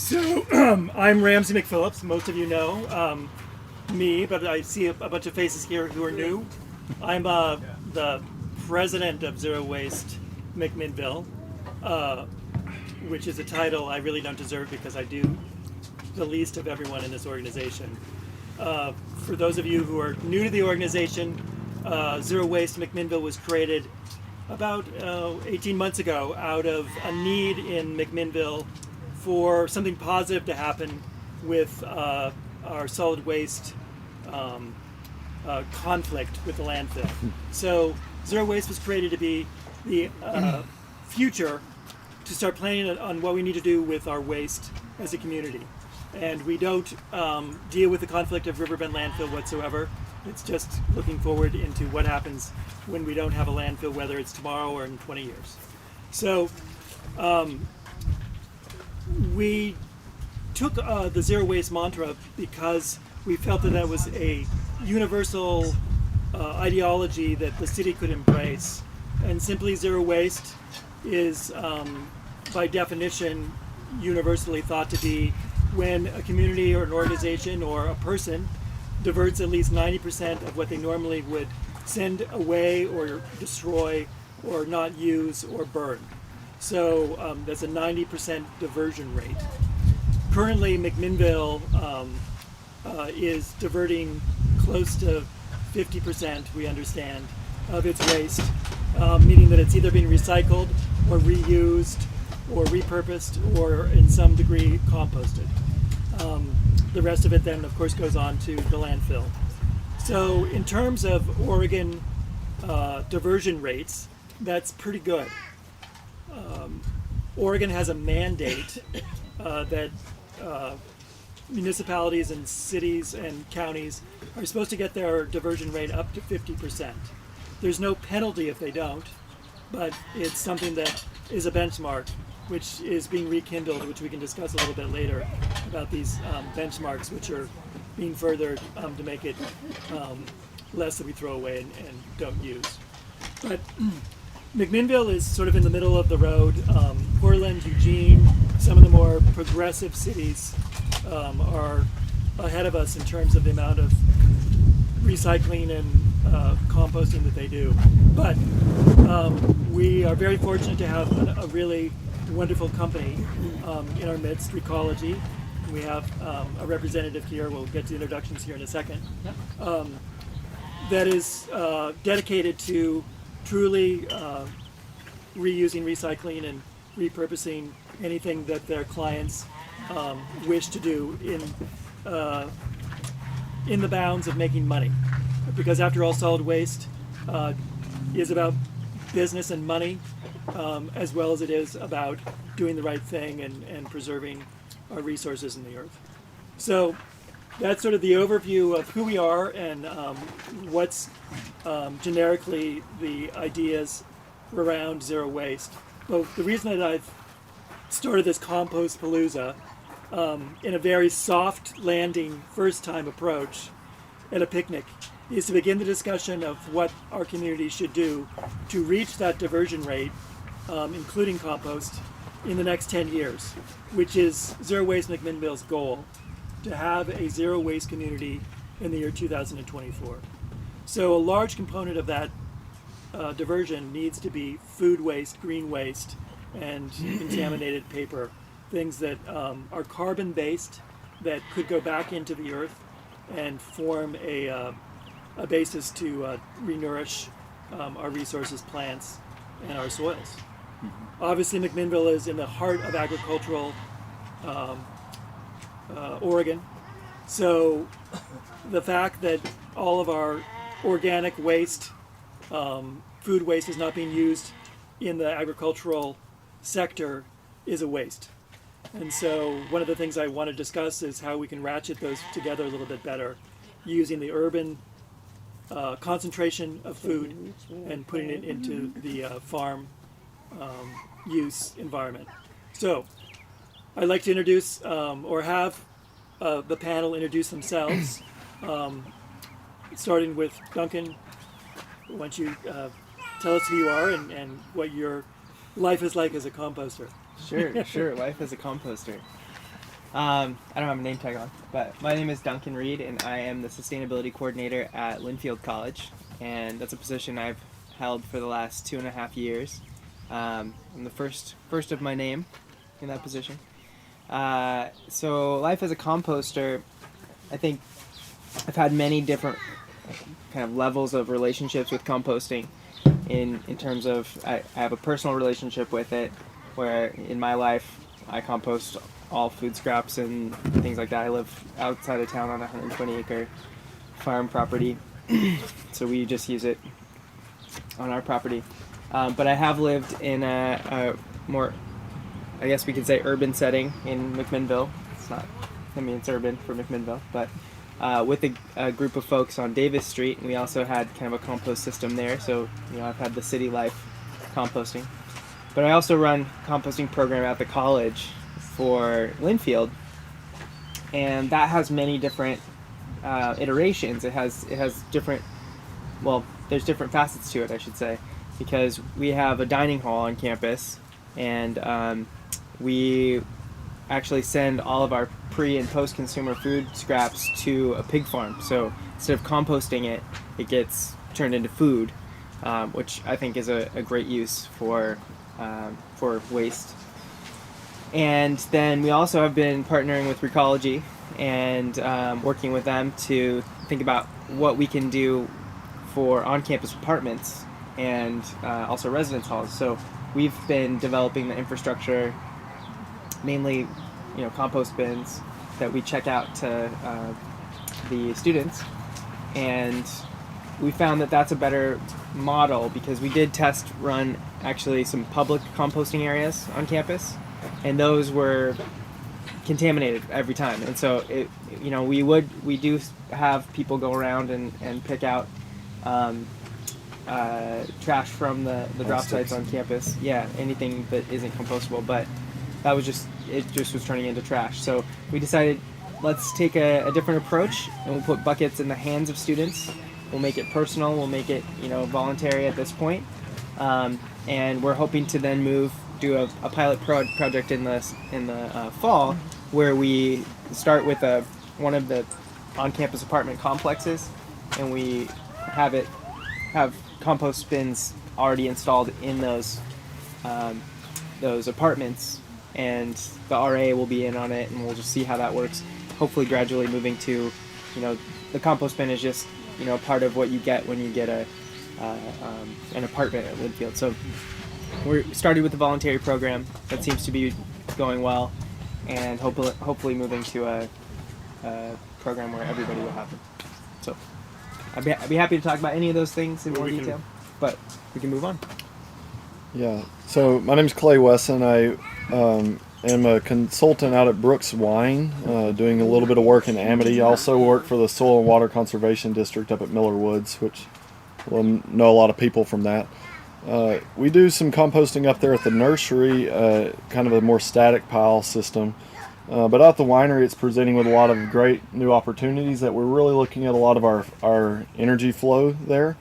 So I'm Ramsey McPhillips. Most of you know me, but I see a bunch of faces here who are new. I'm the president of Zero Waste McMinnville, which is a title I really don't deserve because I do the least of everyone in this organization. For those of you who are new to the organization, Zero Waste McMinnville was created about 18 months ago out of a need in McMinnville for something positive to happen with our solid waste conflict with the landfill. So Zero Waste was created to be the future to start planning on what we need to do with our waste as a community. And we don't deal with the conflict of Riverbend landfill whatsoever. It's just looking forward into what happens when we don't have a landfill, whether it's tomorrow or in 20 years. So we took the Zero Waste mantra because we felt that that was a universal ideology that the city could embrace. And simply Zero Waste is, by definition, universally thought to be when a community or an organization or a person diverts at least 90% of what they normally would send away or destroy or not use or burn. So that's a 90% diversion rate. Currently, McMinnville is diverting close to 50%, we understand, of its waste, meaning that it's either being recycled or reused or repurposed or in some degree composted. The rest of it then, of course, goes on to the landfill. So in terms of Oregon diversion rates, that's pretty good. Oregon has a mandate that municipalities and cities and counties are supposed to get their diversion rate up to 50%. There's no penalty if they don't, but it's something that is a benchmark which is being rekindled, which we can discuss a little bit later about these benchmarks which are being furthered to make it less that we throw away and don't use. But McMinnville is sort of in the middle of the road. Portland, Eugene, some of the more progressive cities are ahead of us in terms of the amount of recycling and composting that they do. But we are very fortunate to have a really wonderful company in our midst, Recology. We have a representative here, we'll get to introductions here in a second, that is dedicated to truly reusing, recycling, and repurposing anything that their clients wish to do in the bounds of making money. Because after all, solid waste is about business and money, as well as it is about doing the right thing and preserving our resources in the earth. So that's sort of the overview of who we are and what's generically the ideas around zero waste. But the reason that I've started this compost palooza in a very soft landing first time approach at a picnic is to begin the discussion of what our community should do to reach that diversion rate, including compost, in the next 10 years, which is Zero Waste McMinnville's goal, to have a zero waste community in the year 2024. So a large component of that diversion needs to be food waste, green waste, and contaminated paper, things that are carbon-based that could go back into the earth and form a basis to re-nourish our resources, plants, and our soils. Obviously, McMinnville is in the heart of agricultural Oregon. So the fact that all of our organic waste, food waste, is not being used in the agricultural sector is a waste. And so one of the things I want to discuss is how we can ratchet those together a little bit better using the urban concentration of food and putting it into the farm use environment. So I'd like to introduce or have the panel introduce themselves, starting with Duncan. Why don't you tell us who you are and what your life is like as a composter? Sure. Life as a composter. I don't have a name tag on, but my name is Duncan Reed, and I am the sustainability coordinator at Linfield College, and that's a position I've held for the last 2.5 years. I'm the first of my name in that position. So life as a composter, I think I've had many different kind of levels of relationships with composting. In terms of I have a personal relationship with it, where in my life I compost all food scraps and things like that. I live outside of town on a 120-acre farm property, so we just use it on our property. But I have lived in a more, I guess we could say, urban setting in McMinnville. It's not, I mean, it's urban for McMinnville, but with a group of folks on Davis Street, and we also had kind of a compost system there. So, I've had the city life composting. But I also run composting program at the college for Linfield, and that has many different iterations. It has different, well, there's different facets to it, I should say, because we have a dining hall on campus, and we actually send all of our pre and post consumer food scraps to a pig farm. So instead of composting it, it gets turned into food, which I think is a great use for waste. And then we also have been partnering with Recology and working with them to think about what we can do for on-campus apartments and also residence halls. So we've been developing the infrastructure, mainly compost bins that we check out to the students, and we found that that's a better model because we did test run actually some public composting areas on campus, and those were contaminated every time. And so we do have people go around and pick out trash from the drop sites on campus. Yeah, anything that isn't compostable, but that was just was turning into trash. So we decided, let's take a different approach, and we'll put buckets in the hands of students. We'll make it personal. We'll make it voluntary at this point. And we're hoping to then do a pilot project in the fall, where we start with one of the on-campus apartment complexes, and we have compost bins already installed in those apartments, and the RA will be in on it, and we'll just see how that works. Hopefully gradually moving to, the compost bin is just, part of what you get when you get an apartment at Linfield. So we started with the voluntary program. That seems to be going well, and hopefully moving to a program where everybody will have them. So I'd be happy to talk about any of those things in more detail, but we can move on. Yeah, so my name's Clay Wesson. I am a consultant out at Brooks Wine, doing a little bit of work in Amity. I also work for the Soil and Water Conservation District up at Miller Woods, which we'll know a lot of people from that. We do some composting up there at the nursery, kind of a more static pile system. But out at the winery, it's presenting with a lot of great new opportunities that we're really looking at a lot of our energy flow there.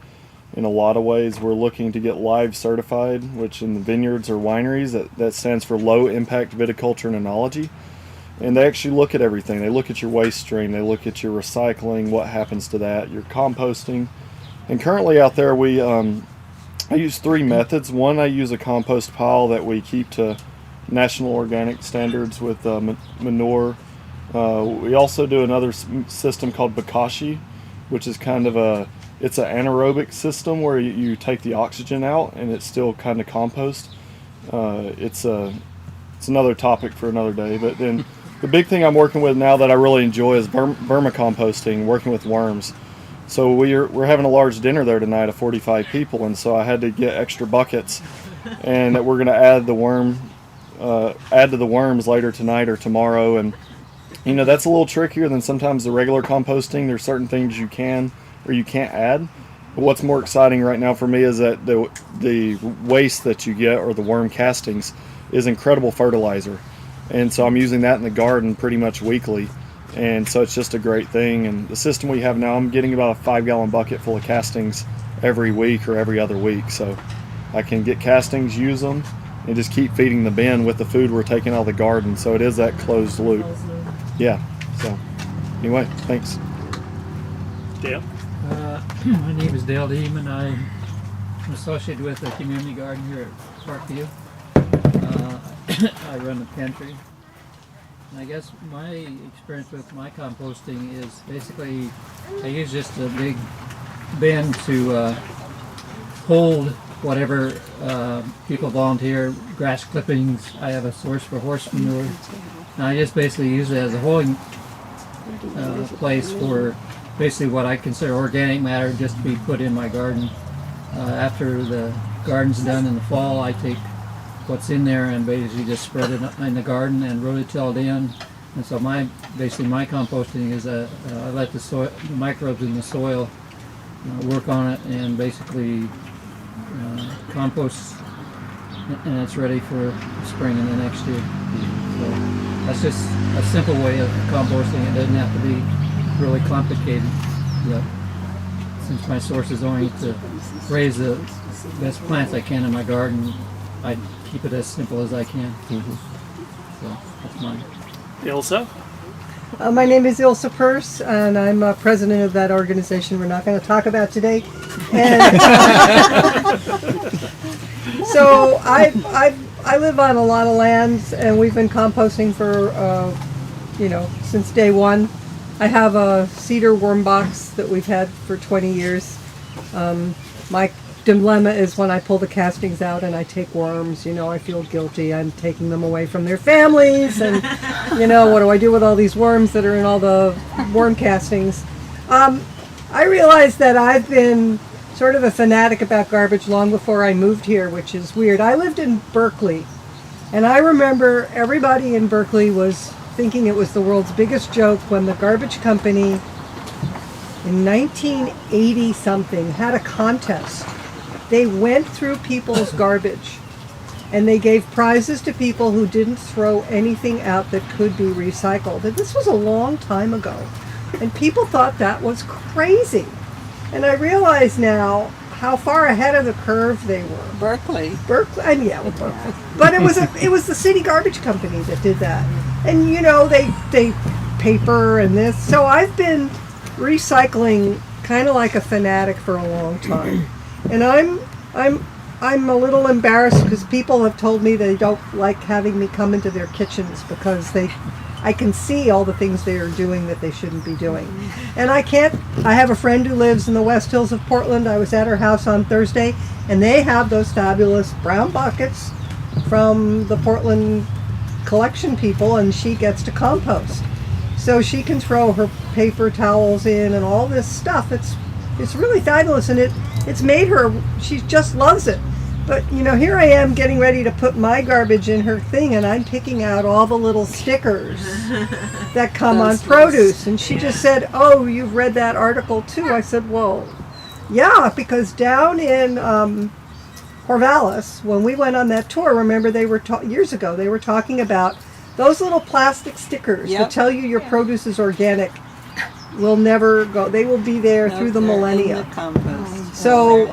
In a lot of ways, we're looking to get LIVE certified, which in the vineyards or wineries, that stands for Low Impact Viticulture and Enology. And they actually look at everything. They look at your waste stream, they look at your recycling, what happens to that, your composting. And currently out there, I use 3 methods. One, I use a compost pile that we keep to national organic standards with manure. We also do another system called Bokashi, which is kind of it's an anaerobic system where you take the oxygen out and it's still kind of compost. It's another topic for another day. But then the big thing I'm working with now that I really enjoy is vermicomposting, working with worms. So we're having a large dinner there tonight of 45 people, and so I had to get extra buckets, and that we're going to add to the worms later tonight or tomorrow. And that's a little trickier than sometimes the regular composting. There's certain things you can or you can't add. But what's more exciting right now for me is that the waste that you get, or the worm castings, is incredible fertilizer. And so I'm using that in the garden pretty much weekly. And so it's just a great thing. And the system we have now, I'm getting about a 5-gallon bucket full of castings every week or every other week. So I can get castings, use them, and just keep feeding the bin with the food we're taking out of the garden. So it is that closed loop. yeah. So anyway, thanks. Dale? My name is Dale Deeman. I'm associated with the community garden here at Parkview. I run the pantry. And I guess my experience with my composting is basically I use just a big bin to hold whatever people volunteer, grass clippings. I have a source for horse manure. And I just basically use it as a holding place for basically what I consider organic matter just to be put in my garden. After the garden's done in the fall, I take what's in there and basically just spread it in the garden and rototill it in. And so basically my composting is I let the microbes in the soil work on it and basically compost, and it's ready for spring and the next year. So that's just a simple way of composting. It doesn't have to be really complicated. But since my source is only to raise the best plants I can in my garden, I keep it as simple as I can. So that's mine. Ilsa? My name is Ilsa Purse, and I'm president of that organization we're not going to talk about today. And so I live on a lot of lands, and we've been composting for since day one. I have a cedar worm box that we've had for 20 years. My dilemma is when I pull the castings out and I take worms, I feel guilty. I'm taking them away from their families, and what do I do with all these worms that are in all the worm castings? I realized that I've been sort of a fanatic about garbage long before I moved here, which is weird. I lived in Berkeley, and I remember everybody in Berkeley was thinking it was the world's biggest joke when the garbage company in 1980 something had a contest. They went through people's garbage and they gave prizes to people who didn't throw anything out that could be recycled. And this was a long time ago, and people thought that was crazy. And I realize now how far ahead of the curve they were. Berkeley, and yeah, well, Berkeley. But it was the city garbage company that did that. And they paper and this. So I've been recycling kind of like a fanatic for a long time. And I'm a little embarrassed because people have told me they don't like having me come into their kitchens because I can see all the things they are doing that they shouldn't be doing. And I have a friend who lives in the West Hills of Portland. I was at her house on Thursday, and they have those fabulous brown buckets from the Portland collection people, and she gets to compost. So she can throw her paper towels in and all this stuff. It's really fabulous, and it's made her, she just loves it. But here I am getting ready to put my garbage in her thing, and I'm picking out all the little stickers that come on produce. And she just said, "Oh, you've read that article too?" I said, "Well, yeah, because down in Corvallis, when we went on that tour, remember they were years ago, they were talking about those little plastic stickers that tell you your produce is organic will never go. They will be there through the millennia. So,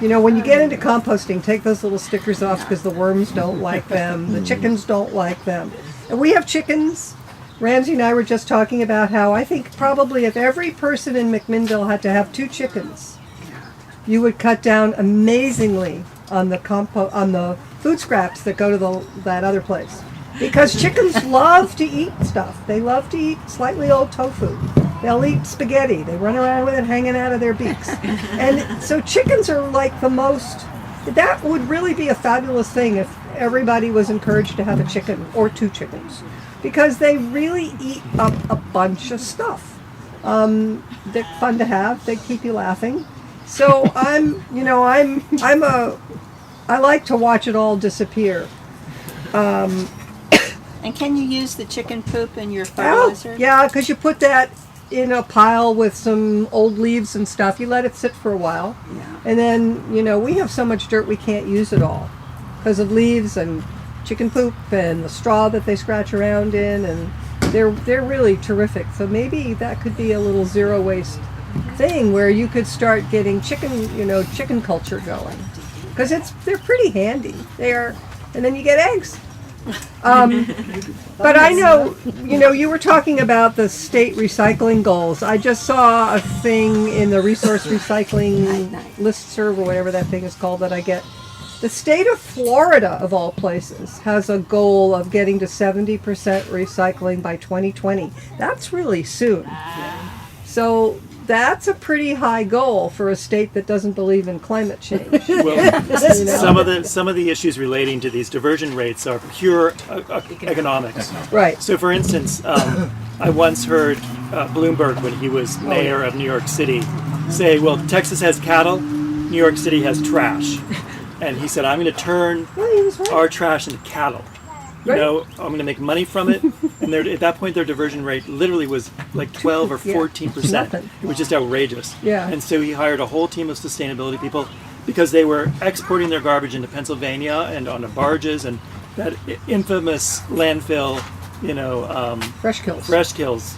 when you get into composting, take those little stickers off because the worms don't like them. The chickens don't like them. And we have chickens. Ramsey and I were just talking about how I think probably if every person in McMinnville had to have 2 chickens, you would cut down amazingly on the food scraps that go to that other place. Because chickens love to eat stuff. They love to eat slightly old tofu. They'll eat spaghetti. They run around with it hanging out of their beaks. And so chickens are like the most, that would really be a fabulous thing if everybody was encouraged to have a chicken or 2 chickens. Because they really eat up a bunch of stuff. They're fun to have. They keep you laughing. So I like to watch it all disappear. And can you use the chicken poop in your fertilizer? Yeah, because you put that in a pile with some old leaves and stuff. You let it sit for a while. Yeah. And then, we have so much dirt we can't use it all because of leaves and chicken poop and the straw that they scratch around in, and they're really terrific. So maybe that could be a little zero waste thing where you could start getting chicken culture going, because they're pretty handy. They are, and then you get eggs. But I know, you were talking about the state recycling goals. I just saw a thing in the resource recycling listserv or whatever that thing is called that I get. The state of Florida, of all places, has a goal of getting to 70% recycling by 2020. That's really soon. So that's a pretty high goal for a state that doesn't believe in climate change. Well, some of the issues relating to these diversion rates are pure economics. Right. So, for instance, I once heard Bloomberg, when he was mayor of New York City, say, "Well, Texas has cattle, New York City has trash," and he said, "I'm going to turn Well, he was right. our trash into cattle. Right. I'm going to make money from it." And at that point, their diversion rate literally was like 12 or 14%. Nothing. It was just outrageous. Yeah. And so he hired a whole team of sustainability people because they were exporting their garbage into Pennsylvania and onto barges, and that infamous landfill, Fresh kills. Fresh Kills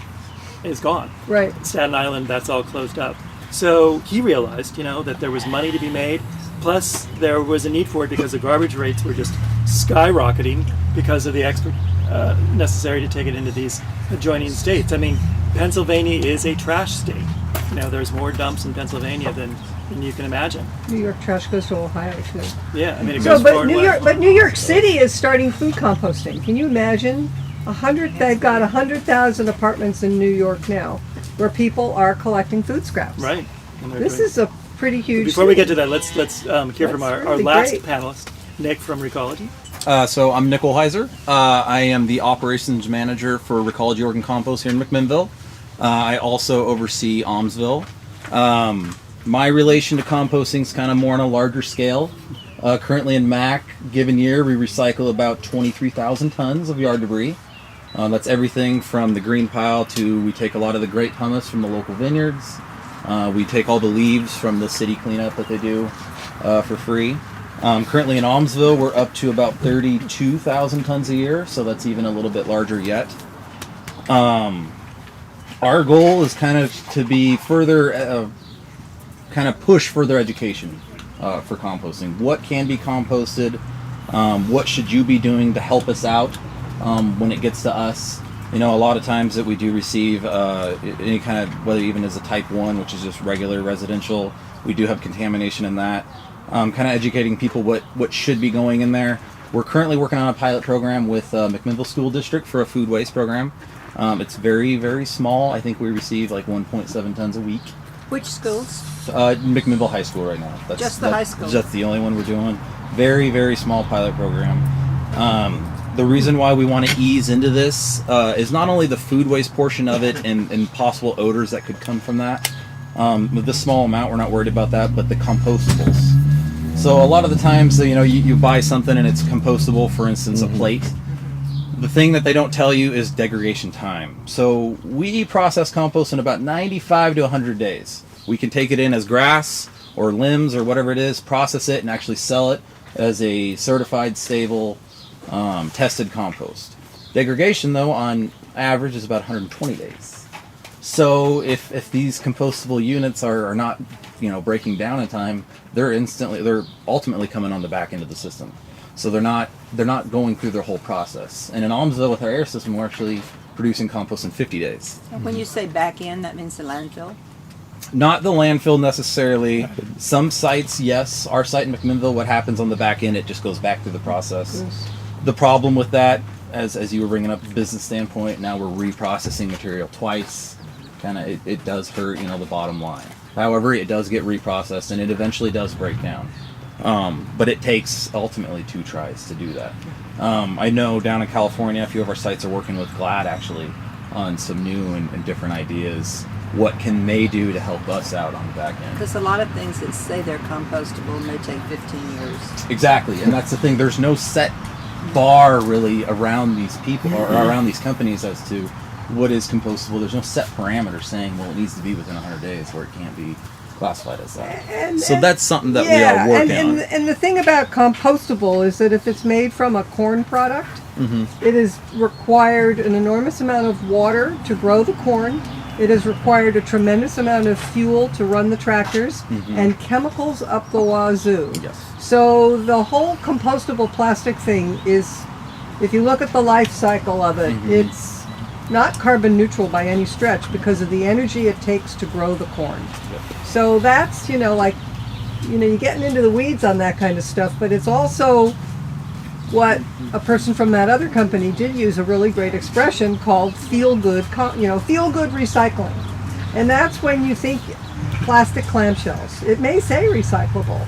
is gone. Right. Staten Island, that's all closed up. So he realized, that there was money to be made. Plus, there was a need for it because the garbage rates were just skyrocketing because of the export necessary to take it into these adjoining states. I mean, Pennsylvania is a trash state. There's more dumps in Pennsylvania than you can imagine. New York trash goes to Ohio too. Yeah, I mean, it So, goes but far and New wide. York, but New York City is starting food composting. Can you imagine? They've got 100,000 apartments in New York now, where people are collecting food scraps. Right. And they're This doing- is a pretty huge. Before we city. get to that, let's hear from our really last great. panelist, Nick from Recology. So I'm Nick Heiser. I am the operations manager for Recology Organ Compost here in McMinnville. I also oversee Almsville. My relation to composting is kind of more on a larger scale. Currently in MAC, given year, we recycle about 23,000 tons of yard debris. That's everything from the green pile to we take a lot of the grape hummus from the local vineyards. We take all the leaves from the city cleanup that they do for free. Currently in Almsville, we're up to about 32,000 tons a year, so that's even a little bit larger yet. Our goal is kind of to be further, kind of push further education for composting. What can be composted? What should you be doing to help us out when it gets to us? A lot of times that we do receive any kind of, whether even as a type 1, which is just regular residential, we do have contamination in that. Kind of educating people what should be going in there. We're currently working on a pilot program with McMinnville School District for a food waste program. It's very, very small. I think we receive like 1.7 tons a week. Which schools? McMinnville High School right now. Just the high school? Just the only one we're doing. Very, very small pilot program. The reason why we want to ease into this is not only the food waste portion of it and possible odors that could come from that. With this small amount, we're not worried about that, but the compostables. So a lot of the times, you buy something and it's compostable, for instance, a plate. The thing that they don't tell you is degradation time. So we process compost in about 95 to 100 days. We can take it in as grass or limbs or whatever it is, process it, and actually sell it as a certified, stable, tested compost. Degradation, though, on average is about 120 days. So if these compostable units are not breaking down in time, they're ultimately coming on the back end of the system. So they're not going through their whole process. And in Almsville with our air system, we're actually producing compost in 50 days. And when you say back end, that means the landfill? Not the landfill necessarily. Some sites, yes. Our site in McMinnville, what happens on the back end, it just goes back through the process. Yes. The problem with that, as you were bringing up, business standpoint, now we're reprocessing material twice. It does hurt, the bottom line. However, it does get reprocessed and it eventually does break down. But it takes ultimately 2 tries to do that. I know down in California, a few of our sites are working with GLAD actually on some new and different ideas. What can they do to help us out on the back end? Because a lot of things that say they're compostable may take 15 years. Exactly, and that's the thing. There's no set bar really around these people or around these companies as to what is compostable. There's no set parameter saying, well, it needs to be within 100 days or it can't be classified as that. So that's something that we are working on. And the thing about compostable is that if it's made from a corn product, it is required an enormous amount of water to grow the corn. It has required a tremendous amount of fuel to run the tractors and chemicals up the wazoo. Yes. So the whole compostable plastic thing is if you look at the life cycle of it, it's not carbon neutral by any stretch because of the energy it takes to grow the corn. So that's, you're getting into the weeds on that kind of stuff, but it's also what a person from that other company did use a really great expression called feel-good recycling. And that's when you think plastic clamshells. It may say recyclable,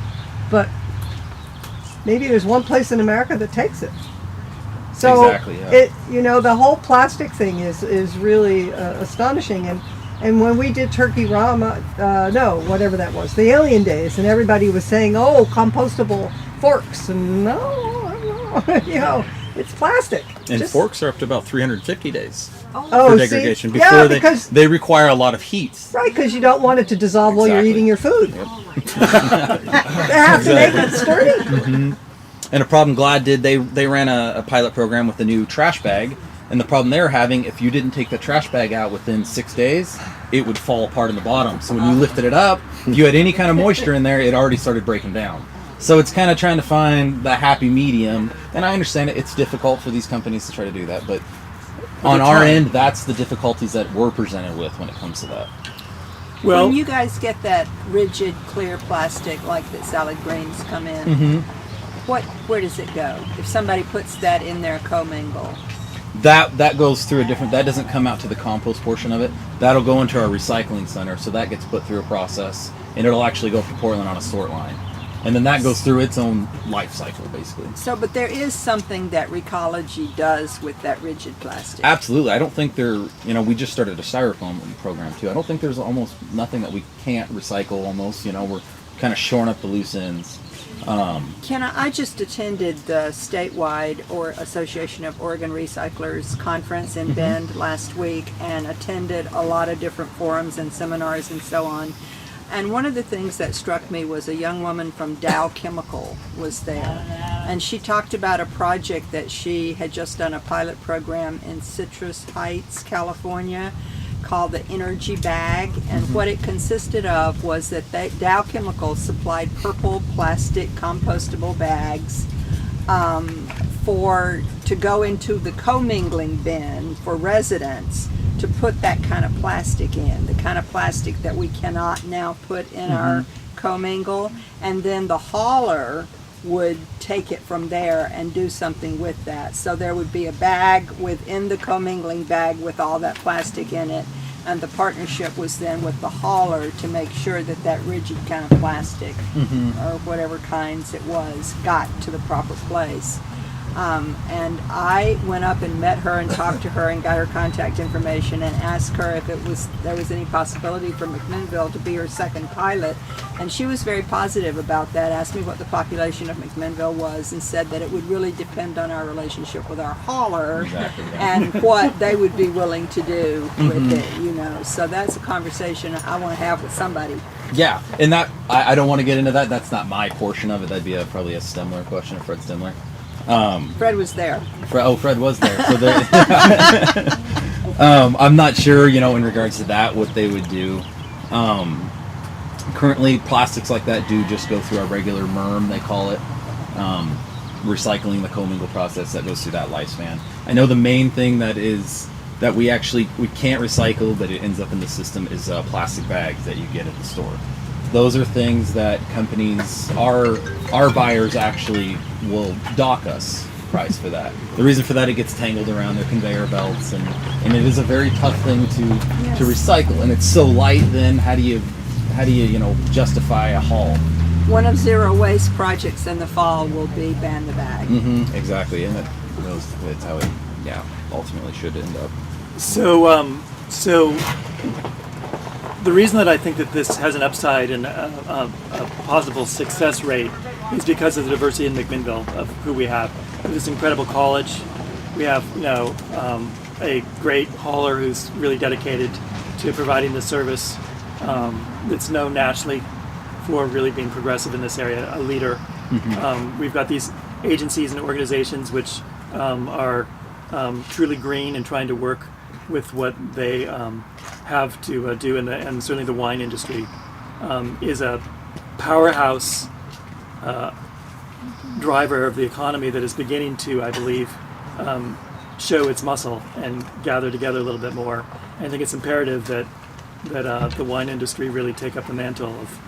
but maybe there's one place in America that takes it. So Exactly, yeah. the whole plastic thing is really astonishing. And when we did Turkey Rama, whatever that was, the Alien Days, and everybody was saying, "Oh, compostable forks," and no, it's plastic. And forks are up to about 350 days Oh, for degradation see? before because they require a lot of heat. right, because you don't want it to dissolve while you're Exactly. eating your food. They have to make it sturdy. And a problem GLAD did, they ran a pilot program with the new trash bag, and the problem they were having, if you didn't take the trash bag out within 6 days, it would fall apart in the bottom. So when you lifted it up, if you had any kind of moisture in there, it already started breaking down. So it's kind of trying to find the happy medium, and I understand it's difficult for these companies to try to do that, but on our end, that's the difficulties that we're presented with when it comes to that. Well, when you guys get that rigid, clear plastic like that salad grains come in, where does it go? If somebody puts that in their commingle, That goes through that doesn't come out to the compost portion of it. That'll go into our recycling center, so that gets put through a process, and it'll actually go up to Portland on a sort line. And then that goes through its own life cycle, basically. so but there is something that Recology does with that rigid plastic. Absolutely. I don't think we just started a styrofoam program too. I don't think there's almost nothing that we can't recycle almost. We're kind of shoring up the loose ends. I just attended the statewide Association of Oregon Recyclers conference in Bend last week and attended a lot of different forums and seminars and so on. And one of the things that struck me was a young woman from Dow Chemical was there. And she talked about a project that she had just done a pilot program in Citrus Heights, California, called the Energy Bag. And what it consisted of was that Dow Chemical supplied purple plastic compostable bags to go into the commingling bin for residents to put that kind of plastic in, the kind of plastic that we cannot now put in our commingle, and then the hauler would take it from there and do something with that. So there would be a bag within the commingling bag with all that plastic in it, and the partnership was then with the hauler to make sure that that rigid kind of plastic or whatever kinds it was got to the proper place. And I went up and met her and talked to her and got her contact information and asked her if there was any possibility for McMinnville to be her second pilot. And she was very positive about that, asked me what the population of McMinnville was, and said that it would really depend on our relationship with our hauler and what they would be willing to do with it, So that's a conversation I want to have with somebody. Yeah, and that I don't want to get into that. That's not my portion of it. That'd be probably a Stemler question, of Fred Stemler. Fred was there. Fred was there. So I'm not sure, in regards to that, what they would do. Currently, plastics like that do just go through our regular MRM, they call it. Recycling, the commingle process that goes through that lifespan. I know the main thing that we can't recycle, but it ends up in the system is plastic bags that you get at the store. Those are things that companies, our buyers actually will dock us price for that. The reason for that, it gets tangled around their conveyor belts, and it is a very tough thing to recycle. And it's so light. Then how do you justify a haul? One of ZeroWaste projects in the fall will be ban the bag. Exactly, and that's how it ultimately should end up. So the reason that I think that this has an upside and a possible success rate is because of the diversity in McMinnville of who we have. This incredible college, we have a great hauler who's really dedicated to providing the service that's known nationally for really being progressive in this area, a leader. We've got these agencies and organizations which are truly green and trying to work with what they have to do, and certainly the wine industry is a powerhouse driver of the economy that is beginning to, I believe, show its muscle and gather together a little bit more. And I think it's imperative that the wine industry really take up the mantle of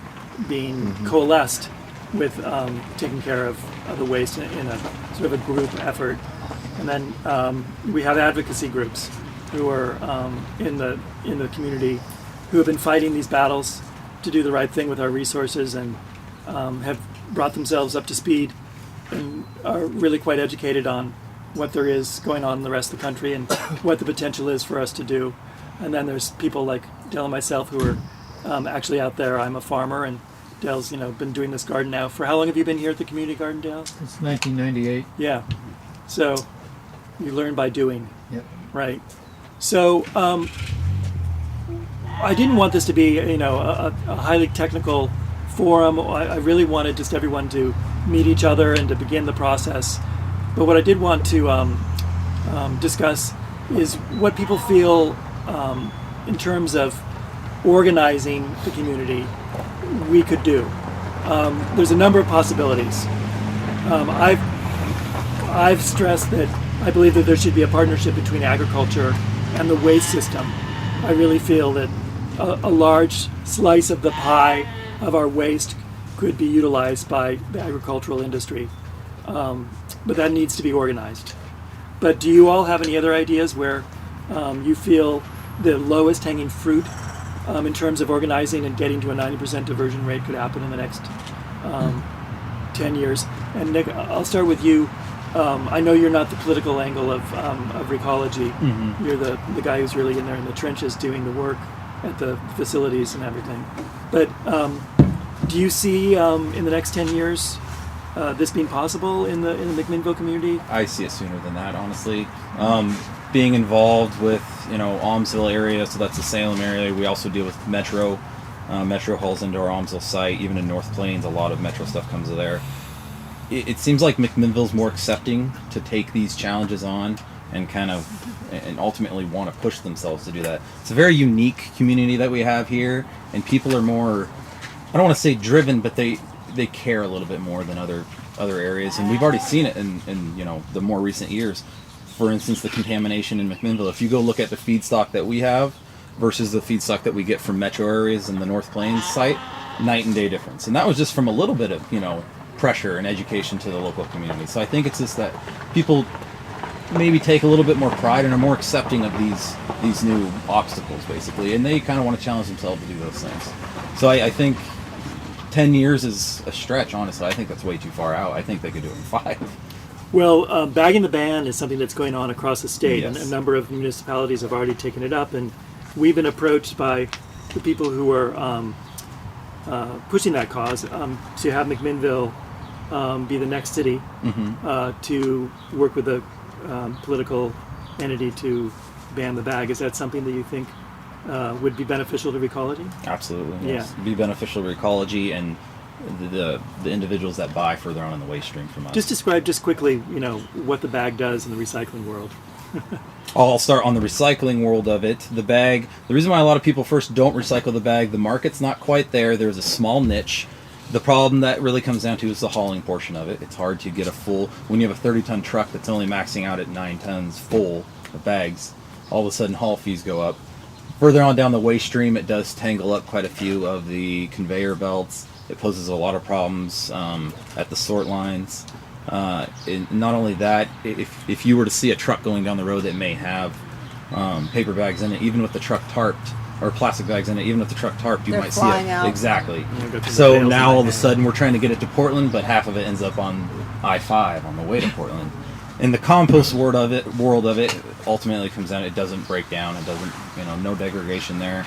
being coalesced with taking care of the waste in a sort of a group effort. And then we have advocacy groups who are in the community who have been fighting these battles to do the right thing with our resources, and have brought themselves up to speed and are really quite educated on what there is going on in the rest of the country and what the potential is for us to do. And then there's people like Dale and myself who are actually out there. I'm a farmer, and Dale's been doing this garden now. For how long have you been here at the community garden, Dale? It's 1998. Yeah. So you learn by doing. Yep. Right. So I didn't want this to be a highly technical forum. I really wanted just everyone to meet each other and to begin the process. But what I did want to discuss is what people feel in terms of organizing the community we could do. There's a number of possibilities. I've stressed that I believe that there should be a partnership between agriculture and the waste system. I really feel that a large slice of the pie of our waste could be utilized by the agricultural industry. But that needs to be organized. But do you all have any other ideas where you feel the lowest hanging fruit in terms of organizing and getting to a 90% diversion rate could happen in the next 10 years? And Nick, I'll start with you. I know you're not the political angle of Recology. Mm-hmm. You're the guy who's really in there in the trenches doing the work at the facilities and everything. But do you see in the next 10 years this being possible in the McMinnville community? I see it sooner than that, honestly. Being involved with Almsville area, so that's the Salem area. We also deal with Metro. Metro hauls into our Almsville site. Even in North Plains, a lot of Metro stuff comes there. It seems like McMinnville's more accepting to take these challenges on and and ultimately want to push themselves to do that. It's a very unique community that we have here, and people are more, I don't want to say driven, but they care a little bit more than other areas, and we've already seen it in the more recent years. For instance, the contamination in McMinnville. If you go look at the feedstock that we have versus the feedstock that we get from metro areas in the North Plains site, night and day difference. And that was just from a little bit of pressure and education to the local community. So I think it's just that people maybe take a little bit more pride and are more accepting of these new obstacles, basically, and they kind of want to challenge themselves to do those things. So I think 10 years is a stretch, honestly. I think that's way too far out. I think they could do it in 5. Well, bagging the ban is something that's going on across the state, Yes. and a number of municipalities have already taken it up, and we've been approached by the people who are pushing that cause to have McMinnville be the next city to work with a political entity to ban the bag. Is that something that you think would be beneficial to Recology? Absolutely, yes. Yeah. Be beneficial to Recology and the individuals that buy further on in the waste stream from us. Just describe just quickly, what the bag does in the recycling world. I'll start on the recycling world of it. The bag, the reason why a lot of people first don't recycle the bag, the market's not quite there. There's a small niche. The problem that really comes down to is the hauling portion of it. It's hard to get a full, when you have a 30-ton truck that's only maxing out at 9 tons full of bags, all of a sudden haul fees go up. Further on down the waste stream, it does tangle up quite a few of the conveyor belts. It poses a lot of problems at the sort lines. And not only that, if you were to see a truck going down the road that may have paper bags in it, even with the truck tarped, or plastic bags in it, even with the truck tarped, you They're might see flying it. out. Exactly. Go through the So bales now and all of a that. sudden we're trying to get it to Portland, but half of it ends up on I-5 on the way to Portland. In the compost world of it ultimately comes down, it doesn't break down. It doesn't, no degradation there.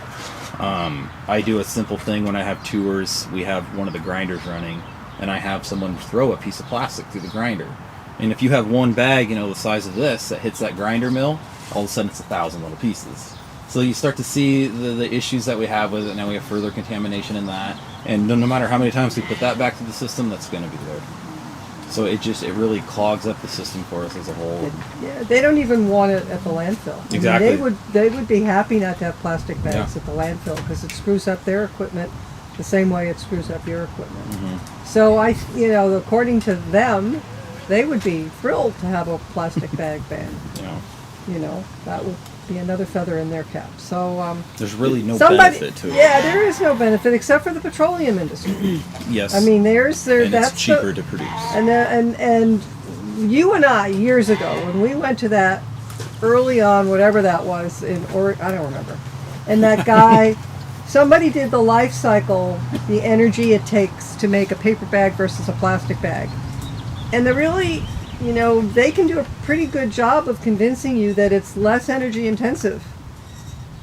I do a simple thing when I have tours. We have one of the grinders running, and I have someone throw a piece of plastic through the grinder. And if you have one bag, the size of this that hits that grinder mill, all of a sudden it's 1,000 little pieces. So you start to see the issues that we have with it. Now we have further contamination in that, and no matter how many times we put that back to the system, that's going to be there. So it really clogs up the system for us as a whole. Yeah, they don't even want it at the landfill. I mean, Exactly. they would be happy not to have plastic bags Yeah. at the landfill because it screws up their equipment the same way it screws up your equipment. Mm-hmm. So according to them, they would be thrilled to have a plastic bag ban. Yeah. You know, that would be another feather in their cap. So There's really no somebody, benefit to it. yeah, there is no benefit except for the petroleum industry. Yes. I mean, and it's cheaper to produce. And you and I years ago when we went to that early on, whatever that was I don't remember, and that guy, somebody did the life cycle, the energy it takes to make a paper bag versus a plastic bag, and they're really, you know, they can do a pretty good job of convincing you that it's less energy intensive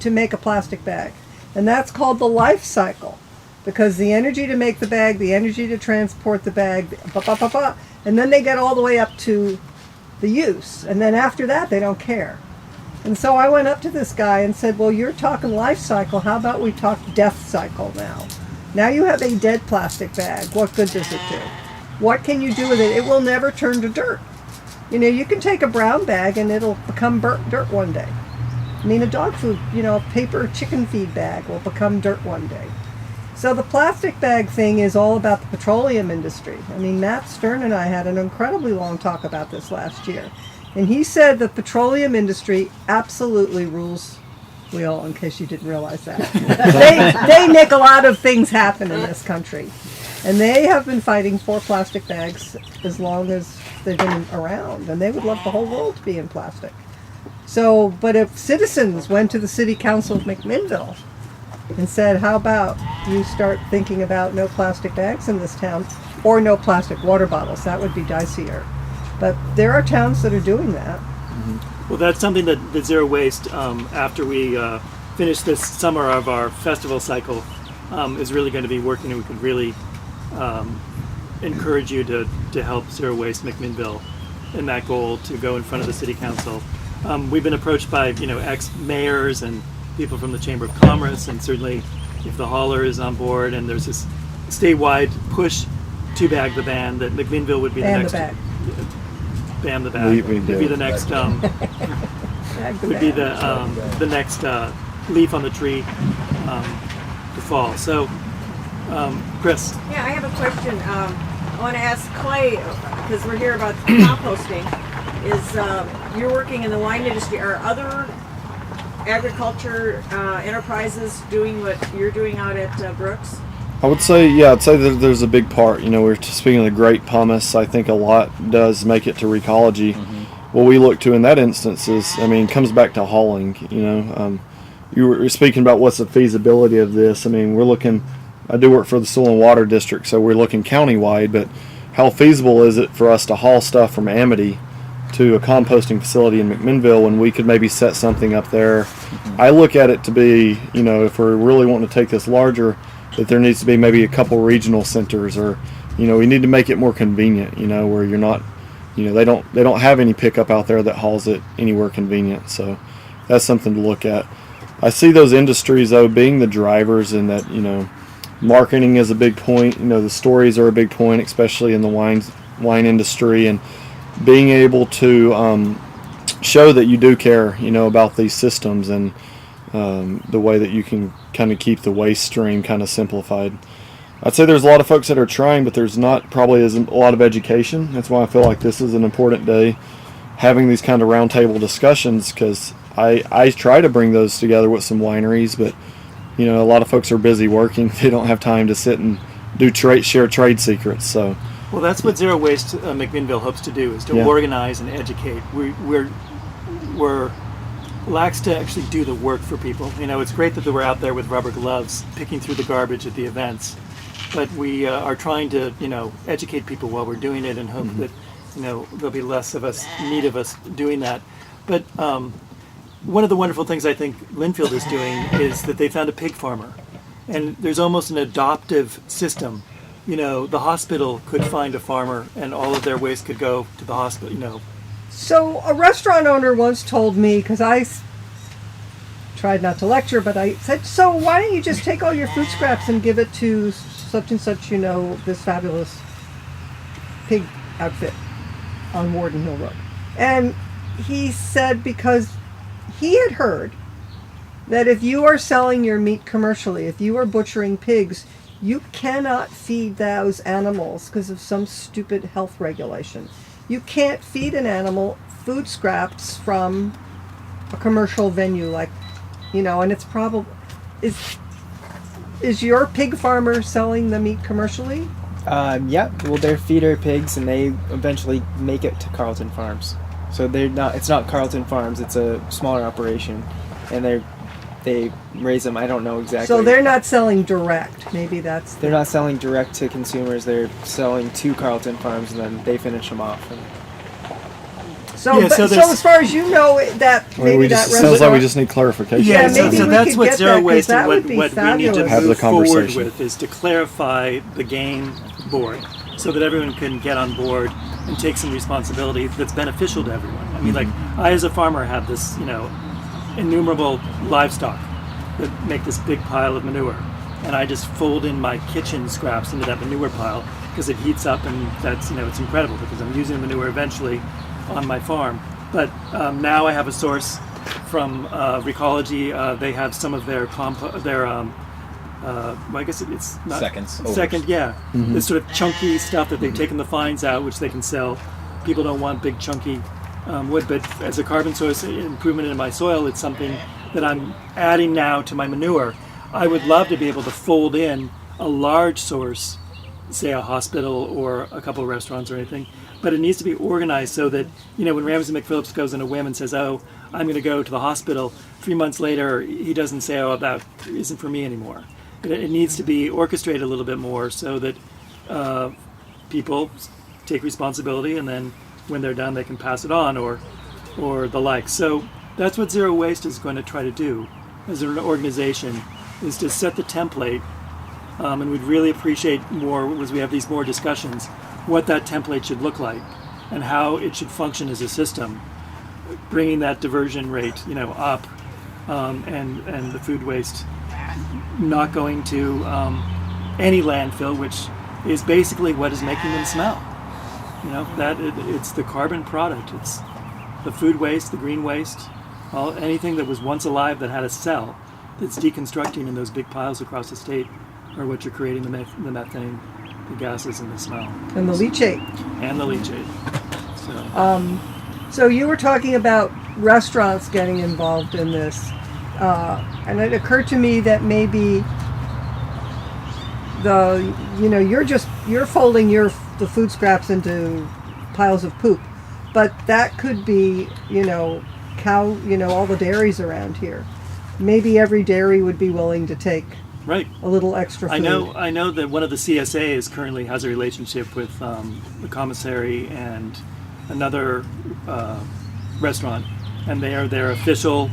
to make a plastic bag, and that's called the life cycle. Because the energy to make the bag, the energy to transport the bag, and then they get all the way up to the use. And then after that, they don't care. And so I went up to this guy and said, well, you're talking life cycle. How about we talk death cycle now? Now you have a dead plastic bag. What good does it do? What can you do with it? It will never turn to dirt. You know, you can take a brown bag and it'll become dirt one day. I mean, a dog food, you know, a paper chicken feed bag will become dirt one day. So the plastic bag thing is all about the petroleum industry. I mean, Matt Stern and I had an incredibly long talk about this last year. And he said the petroleum industry absolutely rules the wheel, in case you didn't realize that. they make a lot of things happen in this country. And they have been fighting for plastic bags as long as they've been around. And they would love the whole world to be in plastic. So, but if citizens went to the city council of McMinnville and said, how about you start thinking about no plastic bags in this town, or no plastic water bottles, that would be dicier. But there are towns that are doing that. Well, that's something that Zero Waste, after we finish this summer of our festival cycle, is really going to be working, and we could really encourage you to help Zero Waste McMinnville in that goal to go in front of the city council. We've been approached by, you know, ex-mayors and people from the Chamber of Commerce, and certainly if the hauler is on board and there's this statewide push to bag the ban, that McMinnville would be Ban the the next bag. ban the bag We would be the next Bag the would be bag. the next leaf on the tree to fall. So Chris. Yeah, I have a question. I want to ask Clay, because we're here about composting, is you're working in the wine industry. Are other agriculture enterprises doing what you're doing out at Brooks? I would say, yeah, I'd say that there's a big part. You know, we're speaking of the great pumice. I think a lot does make it to recology. What we look to in that instance is, I mean, comes back to hauling. You know, you were speaking about what's the feasibility of this. I mean, we're looking. I do work for the Soil and Water District, so we're looking countywide. But how feasible is it for us to haul stuff from Amity to a composting facility in McMinnville when we could maybe set something up there? I look at it to be, you know, if we're really wanting to take this larger, that there needs to be maybe a couple regional centers, or, you know, we need to make it more convenient, you know, where you're not, you know, they don't have any pickup out there that hauls it anywhere convenient. So that's something to look at. I see those industries though being the drivers, in that, you know, marketing is a big point. You know, the stories are a big point, especially in the wine industry, and being able to show that you do care, you know, about these systems, and the way that you can kind of keep the waste stream kind of simplified. I'd say there's a lot of folks that are trying, but there's not probably as a lot of education. That's why I feel like this is an important day, having these kind of roundtable discussions, because I try to bring those together with some wineries, but, you know, a lot of folks are busy working. They don't have time to sit and share trade secrets. So, Well, that's what Zero Waste McMinnville hopes to do, is to organize and educate. We're lax to actually do the work for people. You know, it's great that we're out there with rubber gloves picking through the garbage at the events, but we are trying to, you know, educate people while we're doing it, and hope that, you know, there'll be less of us need of us doing that. But one of the wonderful things I think Linfield is doing is that they found a pig farmer, and there's almost an adoptive system. You know, the hospital could find a farmer, and all of their waste could go to the hospital, you know. So a restaurant owner once told me, because I tried not to lecture, but I said, so why don't you just take all your food scraps and give it to such and such, you know, this fabulous pig outfit on Warden Hill Road. And he said because he had heard that if you are selling your meat commercially, if you are butchering pigs, you cannot feed those animals because of some stupid health regulation. you can't feed an animal food scraps from a commercial venue, like, and it's probably is your pig farmer selling the meat commercially? Yeah. Well, they're feeder pigs, and they eventually make it to Carlton Farms. So they're not. It's not Carlton Farms. It's a smaller operation, and they raise them. I don't know exactly. So they're not selling direct. Maybe that's. They're not selling direct to consumers. They're selling to Carlton Farms, and then they finish them off. And So, Yeah, so so there's- as far as you know, that I mean, maybe we that just, sounds like we restaurant- just need clarification. Yeah, Yeah, so, maybe so we that's could what get Zero that, 'cause Waste that and would what be we need to fabulous. Have the move forward conversation. with is to clarify the game board so that everyone can get on board and take some responsibility that's beneficial to everyone. I mean, like, I as a farmer have this, innumerable livestock that make this big pile of manure. And I just fold in my kitchen scraps into that manure pile because it heats up, and that's, it's incredible because I'm using the manure eventually on my farm. But now I have a source from Recology. They have some of their I guess it's not Seconds, overs. Second, yeah, this sort of chunky stuff that they've taken the fines out, which they can sell. People don't want big chunky wood, but as a carbon source improvement in my soil, it's something that I'm adding now to my manure. I would love to be able to fold in a large source, say a hospital or a couple of restaurants or anything, but it needs to be organized so that, when Ramsey McPhillips goes on a whim and says, oh, I'm going to go to the hospital, 3 months later, he doesn't say, oh, that isn't for me anymore. It needs to be orchestrated a little bit more so that people take responsibility, and then when they're done, they can pass it on or the like. So that's what Zero Waste is going to try to do as an organization, is to set the template. And we'd really appreciate more, as we have these more discussions, what that template should look like and how it should function as a system, bringing that diversion rate, up, and the food waste not going to any landfill, which is basically what is making them smell. It's the carbon product. It's the food waste, the green waste, anything that was once alive that had a cell that's deconstructing in those big piles across the state are what you're creating the methane, the gases, and the smell. And the leachate. And the leachate. So, So you were talking about restaurants getting involved in this, and it occurred to me that maybe you're folding the food scraps into piles of poop, but that could be cow, all the dairies around here. Maybe every dairy would be willing to take right. a little extra food. I know that one of the CSAs currently has a relationship with the commissary and another restaurant, and they are their official,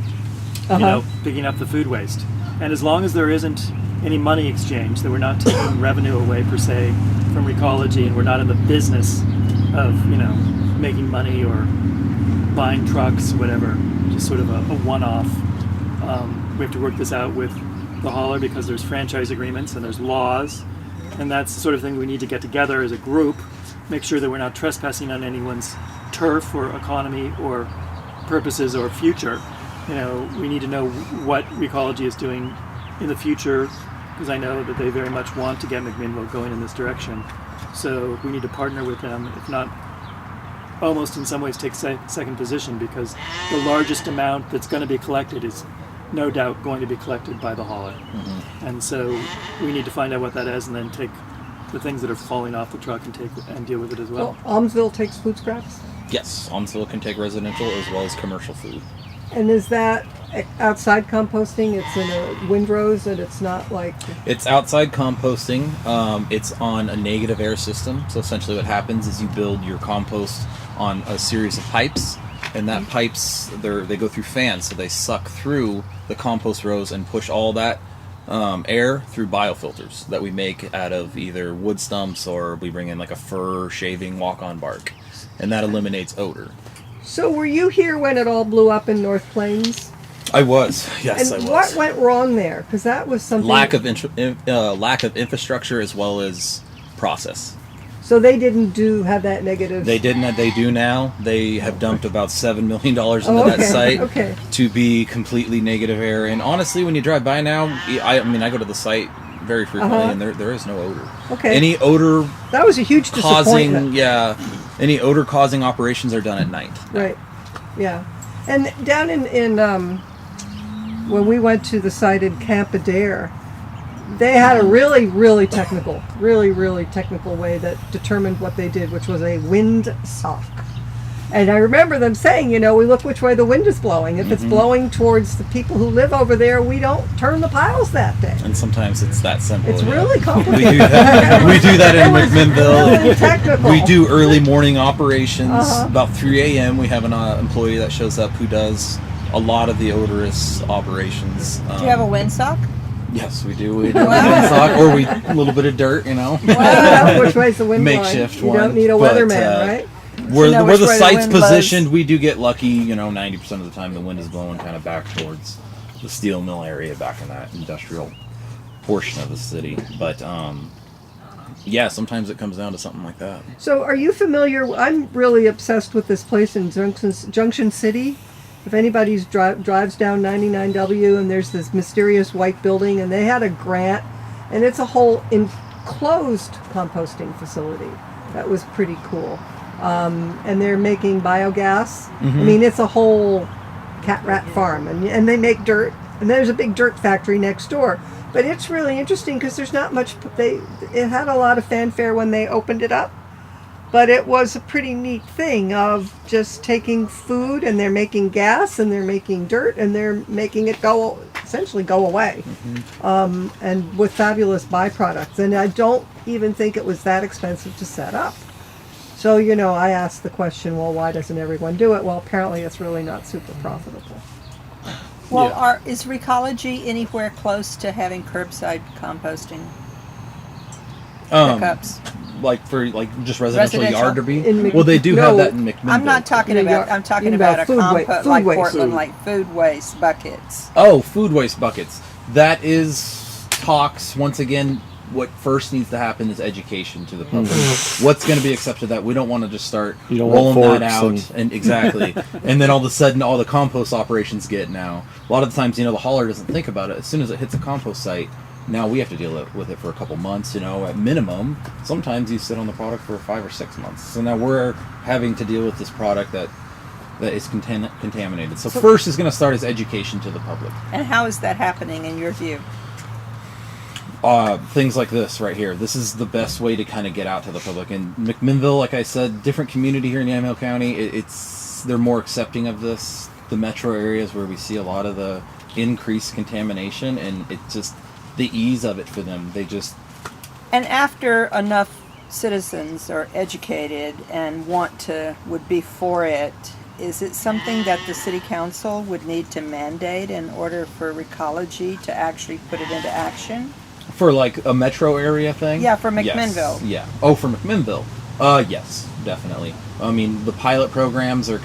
picking up the food waste. And as long as there isn't any money exchange, that we're not taking revenue away per se from Recology, and we're not in the business of making money or buying trucks, whatever, just sort of a one-off. We have to work this out with the hauler because there's franchise agreements and there's laws, and that's the sort of thing we need to get together as a group, make sure that we're not trespassing on anyone's turf or economy or purposes or future. We need to know what Recology is doing in the future, because I know that they very much want to get McMinnville going in this direction. So we need to partner with them, if not almost in some ways take second position, because the largest amount that's going to be collected is no doubt going to be collected by the hauler. And so we need to find out what that is, and then take the things that are falling off the truck and deal with it as well. Almsville takes food scraps? Yes, Almsville can take residential as well as commercial food. And is that outside composting? It's in a windrows, and it's not like... It's outside composting. It's on a negative air system. So essentially what happens is you build your compost on a series of pipes, and that pipes, they go through fans, so they suck through the compost rows and push all that air through biofilters that we make out of either wood stumps, or we bring in like a fir shaving walk-on bark, and that eliminates odor. So were you here when it all blew up in North Plains? I was, yes, And I was. what went wrong there? Because that was something... Lack of infrastructure as well as process. So they didn't have that negative... They didn't. They do now. They have dumped about $7 million into that site to be completely negative air. And honestly, when you drive by now, I go to the site very frequently, and there is no odor. Okay. Any odor that was a huge causing, disappointment. any odor causing operations are done at night. Right. Yeah. And down in when we went to the site in Camp Adair, they had a really technical way that determined what they did, which was a wind sock. And I remember them saying, we look which way the wind is blowing. If it's blowing towards the people who live over there, we don't turn the piles that day. And sometimes it's that simple. It's yeah. really complicated. We do that in It was McMinnville. really technical. We do early morning operations. Uh-huh. About 3 a.m. we have an employee that shows up who does a lot of the odorous operations. Do you have a windsock? Yes, we do. We do a sock, or a little bit of dirt, Well, which way's the wind blowing? Makeshift You one. don't need a But, weatherman, right? Where, know where which the way the site's wind blows. positioned, we do get lucky. 90% of the time the wind is blowing kind of back towards the steel mill area, back in that industrial portion of the city. But yeah, sometimes it comes down to something like that. So are you familiar? I'm really obsessed with this place in Junction City. If anybody's drives down 99W and there's this mysterious white building, and they had a grant, and it's a whole enclosed composting facility. That was pretty cool. And they're making biogas. I mean, it's a whole cat-rat farm, and they make dirt, and there's a big dirt factory next door. But it's really interesting because there's not much. It had a lot of fanfare when they opened it up, but it was a pretty neat thing of just taking food, and they're making gas, and they're making dirt, and they're making it essentially go away, and with fabulous byproducts. And I don't even think it was that expensive to set up. So, I asked the question, well, why doesn't everyone do it? Well, apparently it's really not super profitable. Well, Yeah. is Recology anywhere close to having curbside composting pickups? Like for just residential Residential. yard well, they do have that in McMinnville. I'm not talking Yeah, about. you're- I'm talking you mean about about a food compost food like waste. Portland, like food waste buckets. Oh, food waste buckets. That is talks. Once again, what first needs to happen is education to the public. What's going to be accepted that we don't want to just start You don't want rolling that forks out and exactly. And then all of a sudden all the compost operations get now. A lot of the times, the hauler doesn't think about it. As soon as it hits a compost site, now we have to deal with it for a couple months, at minimum. Sometimes you sit on the product for 5 or 6 months. So now we're having to deal with this product that is contaminated. So first is going to start as education to the public. And how is that happening in your view? Things like this right here. This is the best way to kind of get out to the public. And McMinnville, like I said, different community here in Yamhill County. They're more accepting of this. The metro areas where we see a lot of the increased contamination, and it's just the ease of it for them. And after enough citizens are educated and would be for it, is it something that the city council would need to mandate in order for Recology to actually put it into action? For like a metro area thing? Yeah, for Yes. McMinnville. Yeah. Oh, for McMinnville. Yes, definitely. I mean, the pilot programs are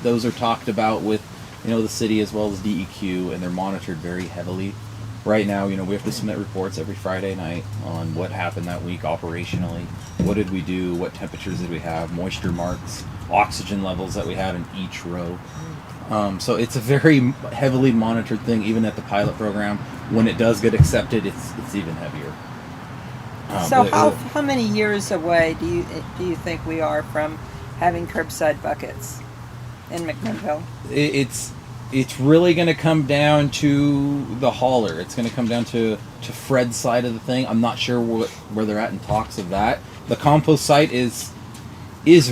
those are talked about with, the city as well as DEQ, and they're monitored very heavily. Right now, we have to submit reports every Friday night on what happened that week operationally. What did we do? What temperatures did we have? Moisture marks, oxygen levels that we had in each row. So it's a very heavily monitored thing, even at the pilot program. When it does get accepted, it's even heavier. So but how many years away do you think we are from having curbside buckets in McMinnville? It's really going to come down to the hauler. It's going to come down to Fred's side of the thing. I'm not sure where they're at in talks of that. The compost site is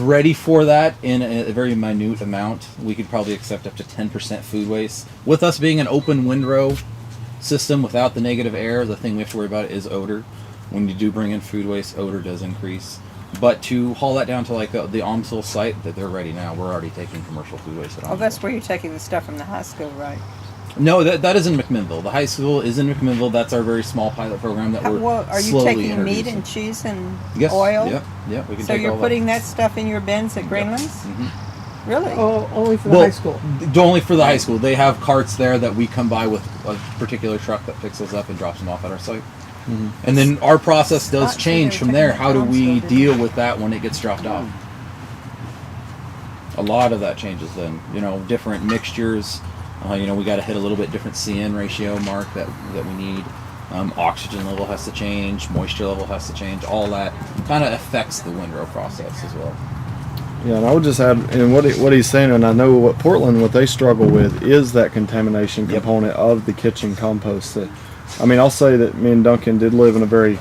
ready for that in a very minute amount. We could probably accept up to 10% food waste. With us being an open windrow system without the negative air, the thing we have to worry about is odor. When you do bring in food waste, odor does increase. But to haul that down to like the Omsil site, that they're ready now. We're already taking commercial food waste at Omsil. Oh, that's where you're taking the stuff from the high school, right? No, that is in McMinnville. The high school is in McMinnville. That's our very small pilot program that we're Are you slowly taking meat introducing. and cheese and Yes. oil? Yep. We can So take you're all putting that stuff in your bins at Greenlands? Really? Oh, only for the high school. Only for the high school. They have carts there that we come by with a particular truck that picks those up and drops them off at our site. And then our process does Not change sure from they're there. taking How do it we down, so deal with that when it gets dropped off? A lot of that changes then. Different mixtures. We got to hit a little bit different CN ratio mark that we need. Oxygen level has to change, moisture level has to change. All that kind of affects the windrow process as well. Yeah, and I would just add, and what he's saying, and I know what Portland, what they struggle with is that contamination Yep. component of the kitchen compost. That, I mean, I'll say that me and Duncan did live in a very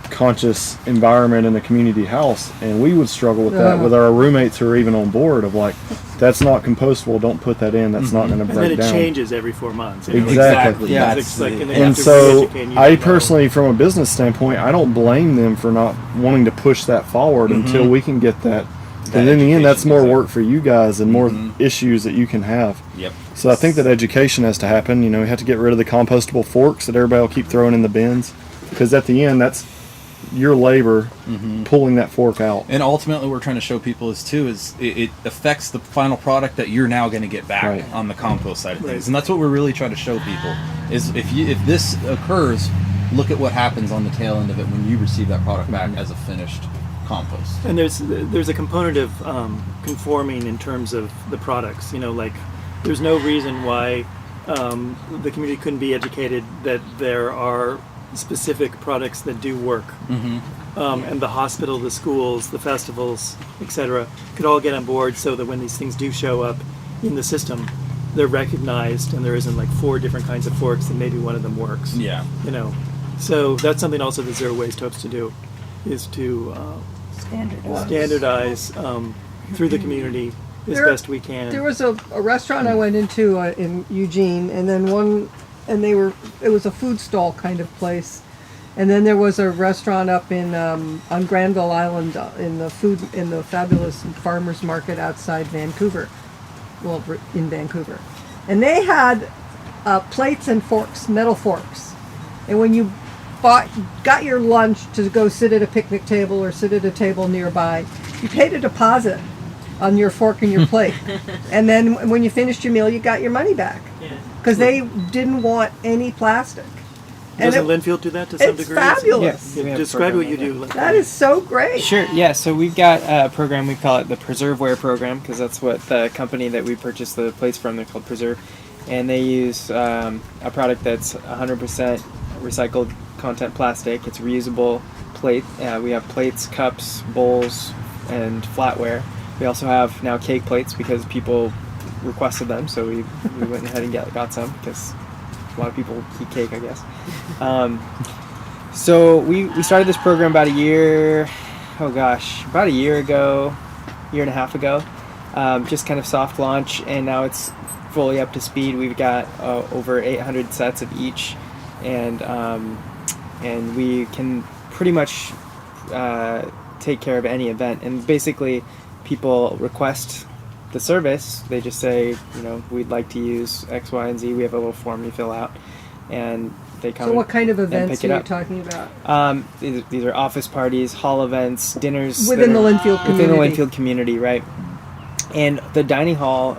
conscious environment in a community house, and we would struggle with that with our roommates who are even on board of like, that's not compostable, don't put that in, that's not going to And break then it down. changes every 4 months. you know, Exactly. Yeah. It's like, and they And have to so re-educate, and you I don't know. personally, from a business standpoint, I don't blame them for not wanting to push that forward until we can get that. That And in the end, that's education, more exactly. work for you guys and more issues that you can have. Yep. So I think that education has to happen. You know, we have to get rid of the compostable forks that everybody will keep throwing in the bins, because at the end, that's your labor pulling that fork out. And ultimately, what we're trying to show people is it affects the final product that you're now going to get back Right. on the compost side of things, Right. and that's what we're really trying to show people is if this occurs, look at what happens on the tail end of it when you receive that product back as a finished compost. And there's a component of conforming in terms of the products. You know, like there's no reason why the community couldn't be educated that there are specific products that do work, and the hospital, the schools, the festivals, etc., could all get on board so that when these things do show up in the system, they're recognized, and there isn't like 4 different kinds of forks, and maybe one of them works. Yeah. You know, so that's something also that Zero Waste hopes to do, is to standardize through the community as There- best we can. There was a restaurant I went into in Eugene, and then it was a food stall kind of place, and then there was a restaurant up in on Granville Island in the fabulous farmers market outside Vancouver, in Vancouver, and they had plates and forks, metal forks, and when you got your lunch to go sit at a picnic table or sit at a table nearby, you paid a deposit on your fork and your plate, and then when you finished your meal, you got your money back, because they didn't want any plastic. And Doesn't Linfield do that to some it's degree? fabulous. Yes. We have a Describe what program you like do. Like That is so great. Sure. Yeah. So we've got a program. We call it the Preserveware program because that's what the company that we purchased the plates from. They're called Preserve, and they use a product that's 100% recycled content plastic. It's reusable plate. We have plates, cups, bowls, and flatware. We also have now cake plates because people requested them, so we went ahead and got some because a lot of people eat cake, I guess. So we started this program about a year ago, year and a half ago, just kind of soft launch, and now it's fully up to speed. We've got over 800 sets of each, and we can pretty much take care of any event. And basically, people request the service. They just say, we'd like to use X, Y, and Z. We have a little form you fill out, and they come. So what kind of and events pick are it you up. talking about? These are office parties, hall events, dinners Within the that are Linfield community. within the Linfield community, right? And the dining hall,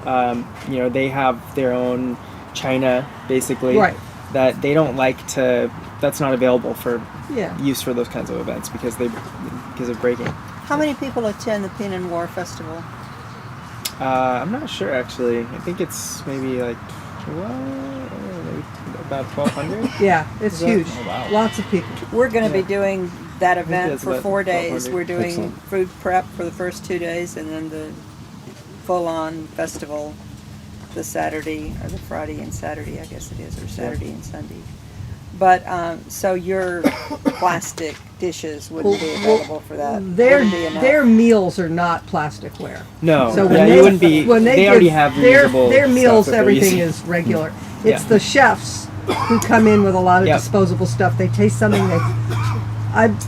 they have their own china, basically, Right. that they don't like to. That's not available for Yeah. use for those kinds of events because of breaking. How many people attend the Pinot Noir Festival? I'm not sure actually. I think it's maybe like maybe about 1,200. Yeah, it's Is that- huge. Oh, wow. Lots of people. We're going to be doing that event it's for about 4 days. 1,200. We're doing Excellent. food prep for the first 2 days and then the full-on festival the Saturday or the Friday and Saturday, I guess it is, or Saturday and Sunday. But so your plastic dishes wouldn't be available for that. Wouldn't be enough. Their meals are not plasticware. No, So yeah, you wouldn't be. when They already have their reusable their stuff meals, that they're everything using. is regular. It's Yeah. the chefs who come in with a lot of Yep. disposable stuff. They taste something.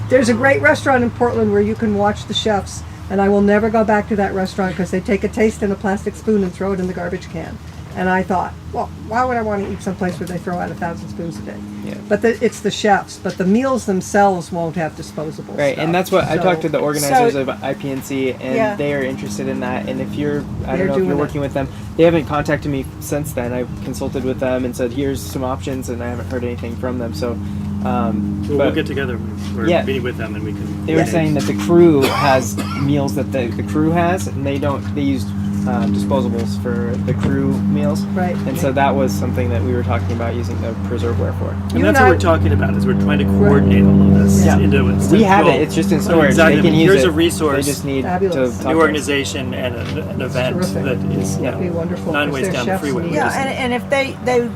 There's a great restaurant in Portland where you can watch the chefs, and I will never go back to that restaurant because they take a taste in a plastic spoon and throw it in the garbage can. And I thought, well, why would I want to eat someplace where they throw out 1,000 spoons a day? Yeah. But it's the chefs. But the meals themselves won't have disposable Right, stuff. and that's what I So- talked to the organizers So- of IPNC, and Yeah. they are interested in that. And if you're, I They're don't know if doing you're it. working with them, they haven't contacted me since then. I consulted with them and said, "Here's some options," and I haven't heard anything from them. So, Well, we'll but get together. We're Yeah. meeting with them, and we can. they were saying that the crew has meals that the crew has, and they don't. They use disposables for the crew meals. Right. And so that was something that we were talking about using the preserveware for. And You that's and what I- we're talking about, is we're trying to coordinate all of this Yeah. into a We have central- it. It's just in storage. Exactly. They can use Here's it. a resource, They just need Fabulous. to new organization, and an event terrific. that is That'd be wonderful, 'cause non-waste their down the chefs freeway. need Yeah, and if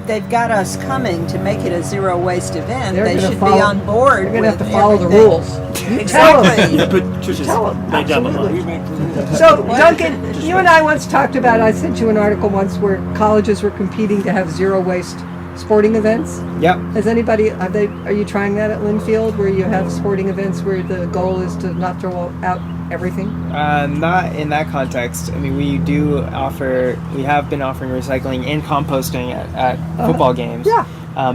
they've got us coming to make it a zero waste event, They're they gonna should follow- be on board. You're going to have with to follow the everything. rules. Exactly. You put Trisha's Tell 'em, lay down the absolutely. line. So, Duncan, you and I once talked about, I sent you an article once where colleges were competing to have zero waste sporting events. Yep. Has anybody, are you trying that at Linfield, where you have sporting events where the goal is to not throw out everything? Not in that context. I mean, we have been offering recycling and composting at football games. Yeah.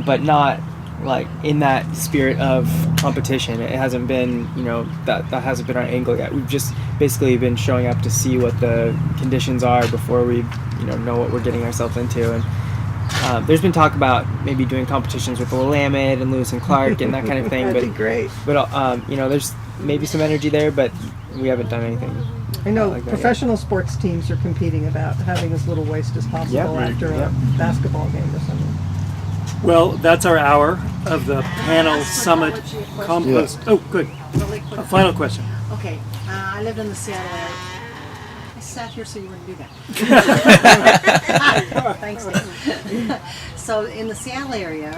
But not like in that spirit of competition. It hasn't been, that hasn't been our angle yet. We've just basically been showing up to see what the conditions are before we, know what we're getting ourselves into. And there's been talk about maybe doing competitions with Willamette and Lewis and Clark and that kind of thing. That'd but be great. But there's maybe some energy there, but we haven't done anything. I know like that, professional sports teams are competing about having as little waste as possible Yeah. after Yeah. a basketball game or something. Well, that's our hour of the panel summit compost. Oh, good. Really quick. A final question. Okay, I lived in the Seattle area. I sat here so you wouldn't do that. Thanks, Dave. So in the Seattle area,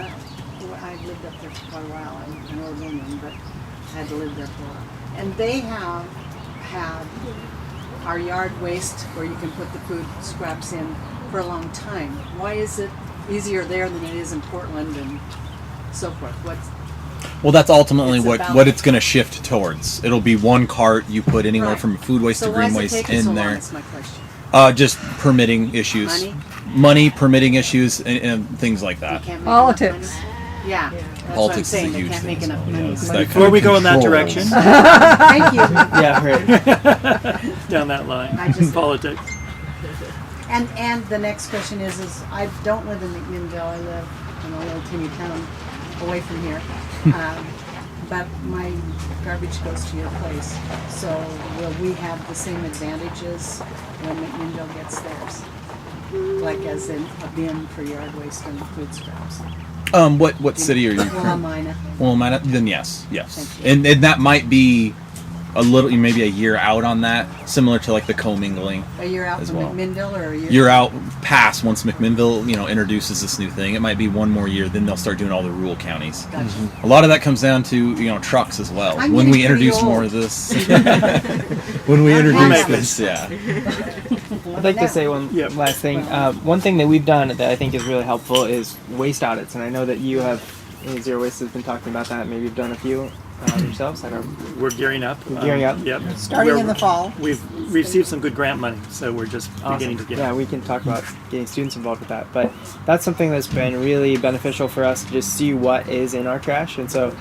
I lived up there for quite a while. I'm an old woman, but I had to live there for a while. And they have had our yard waste where you can put the food scraps in for a long time. Why is it easier there than it is in Portland and so forth? Well, that's ultimately It's what about- it's going to shift towards. It'll be one cart. You put anywhere Right. from food waste So to why green is it waste taking in so long? there. That's my question. Just permitting issues, Money? permitting issues, and things like You that. can't make Politics. enough money? Yeah, that's what I'm Politics is a saying. They huge can't thing make as enough well. money. Yeah, it's So- that Before kind we of go in that control. direction, Thank you. Yeah, right. down that line, I just- politics. And the next question is I don't live in McMinnville. I live in a little teeny town away from here. But my garbage goes to your place. So will we have the same advantages when McMinnville gets theirs? Like as in a bin for yard waste and food scraps? What city are you? Willamina. Well, then yes, Thank you. and that might be maybe a year out on that, similar to like the commingling. A year out As from well. McMinnville or a year? You're out past once McMinnville, introduces this new thing. It might be one more year, then they'll start doing all the rural counties. Gotcha. A lot of that comes down to trucks as well. I'm When getting we introduce pretty more old. of this, when we introduce this, yeah. I'd like to say one Yep. last thing. One thing that we've done that I think is really helpful is waste audits, and I know that you have, Zero Waste has been talking about that. Maybe you've done a few yourselves. I don't. We're gearing up. Gearing up. Yep. Starting in the fall. We've received some good grant money, so we're just beginning to get. Yeah, we can talk about getting students involved with that. But that's something that's been really beneficial for us to just see what is in our trash. And so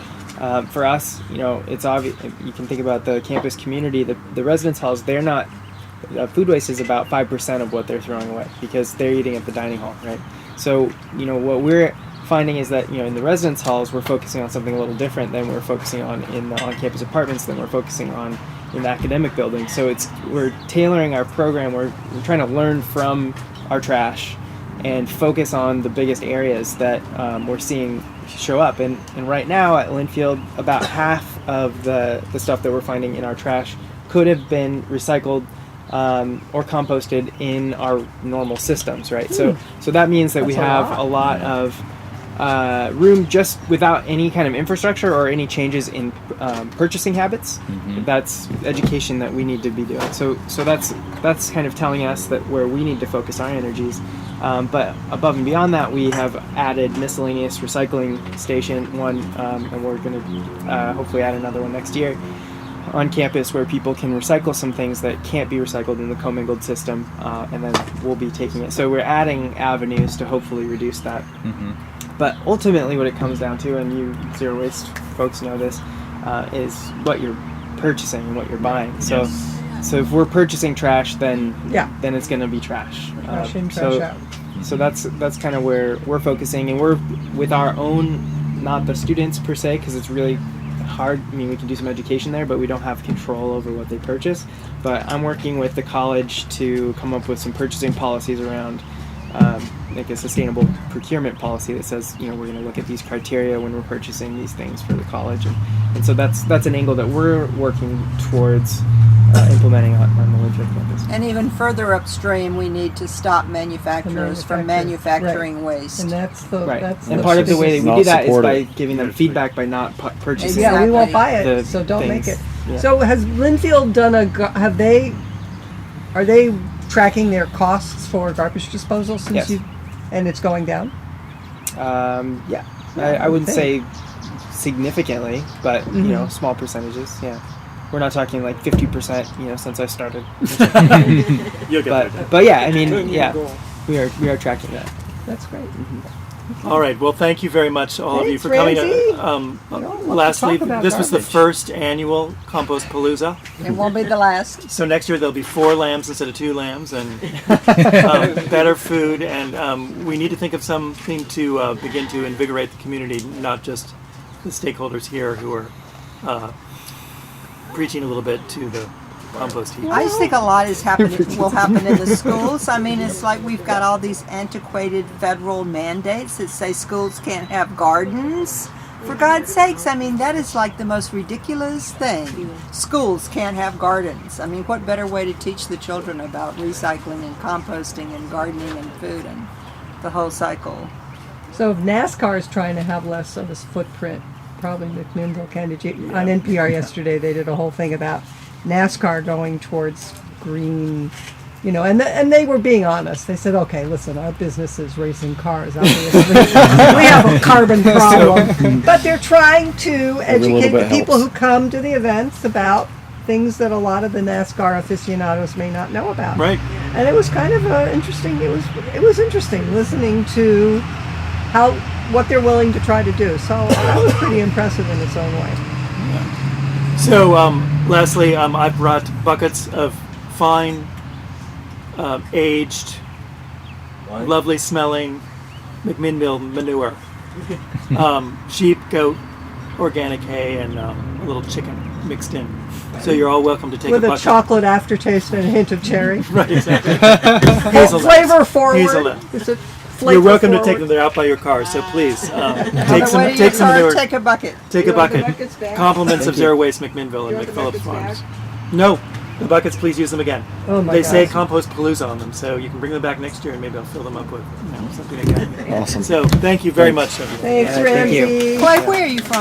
for us, it's obvious. You can think about the campus community, the residence halls. They're not. Food waste is about 5% of what they're throwing away because they're eating at the dining hall, right? So what we're finding is that in the residence halls we're focusing on something a little different than we're focusing on in the on-campus apartments than we're focusing on in the academic building. So we're tailoring our program. We're trying to learn from our trash and focus on the biggest areas that we're seeing show up. And right now at Linfield, about half of the stuff that we're finding in our trash could have been recycled or composted in our normal systems, right? So that means that we have a lot of room just without any kind of infrastructure or any changes in purchasing habits. Mhm. That's education that we need to be doing. So that's kind of telling us that where we need to focus our energies. But above and beyond that, we have added miscellaneous recycling station one, and we're going to hopefully add another one next year on campus where people can recycle some things that can't be recycled in the commingled system, and then we'll be taking it. So we're adding avenues to hopefully reduce that. Mhm. But ultimately what it comes down to, and you Zero Waste folks know this, is what you're purchasing and what you're buying. So if we're purchasing trash, then it's going to be trash. Trash in, trash out. So that's kind of where we're focusing, and we're with our own, not the students per se, because it's really hard. I mean, we can do some education there, but we don't have control over what they purchase. But I'm working with the college to come up with some purchasing policies around like a sustainable procurement policy that says, we're going to look at these criteria when we're purchasing these things for the college, and so that's an angle that we're working towards implementing on the Linfield campus. And even further upstream, we need to stop manufacturers from manufacturing waste. And that's the Right, that's and the part of the way that we Not do that is support by it. giving them feedback by not purchasing. Yeah, we won't buy it, the so don't things. make it. Yeah. So has Linfield done are they tracking their costs for garbage disposal since Yes. and it's going down? Yeah, I wouldn't say significantly, but small percentages. Yeah, we're not talking like 50%. Since I started. You'll get there. But yeah, I mean, yeah, we are tracking that. That's great. All right. Well, thank you very much, all of you, Thanks, for coming. Ramsey. To, to lastly, talk about this was the garbage. first annual Compost Palooza. It won't be the last. So next year there'll be 4 lambs instead of 2 lambs, and better food. And we need to think of something to begin to invigorate the community, not just the stakeholders here who are preaching a little bit to the compost heap. I just think a lot will happen in the schools. I mean, it's like we've got all these antiquated federal mandates that say schools can't have gardens. For God's sakes, I mean, that is like the most ridiculous thing. Schools can't have gardens. I mean, what better way to teach the children about recycling and composting and gardening and food and the whole cycle? So if NASCAR is trying to have less of a footprint, probably McMinnville can. On NPR yesterday, they did a whole thing about NASCAR going towards green, and they were being honest. They said, okay, listen, our business is racing cars, obviously. We have a carbon problem. But they're trying to educate the bit people helps. who come to the events about things that a lot of the NASCAR aficionados may not know about. Right. And it was kind of interesting. It was interesting listening to what they're willing to try to do. So that was pretty impressive in its own way. So, lastly, I've brought buckets of fine, aged, lovely smelling McMinnville manure. Sheep, goat, organic hay, and a little chicken mixed in. So you're all welcome to take With a a bucket. chocolate aftertaste and a hint of cherry. Right, exactly. Hazelnuts. Flavor forward. Hazelnut. Is it flavor You're welcome to forward? take them. They're out by your car, so please take On the some. way to Take your some car, manure. take a bucket. Take a You want the bucket. buckets back? Compliments of Thank you. Zero Waste McMinnville and want the McPhillips buckets Farms. back? No, the buckets. Please use them again. Oh my They say gosh. Compost Palooza on them, so you can bring them back next year and maybe I'll fill them up with something again. Awesome. So thank you very much, everyone. Thanks, Yeah, thank you. Ramsey. Clay, where are you from?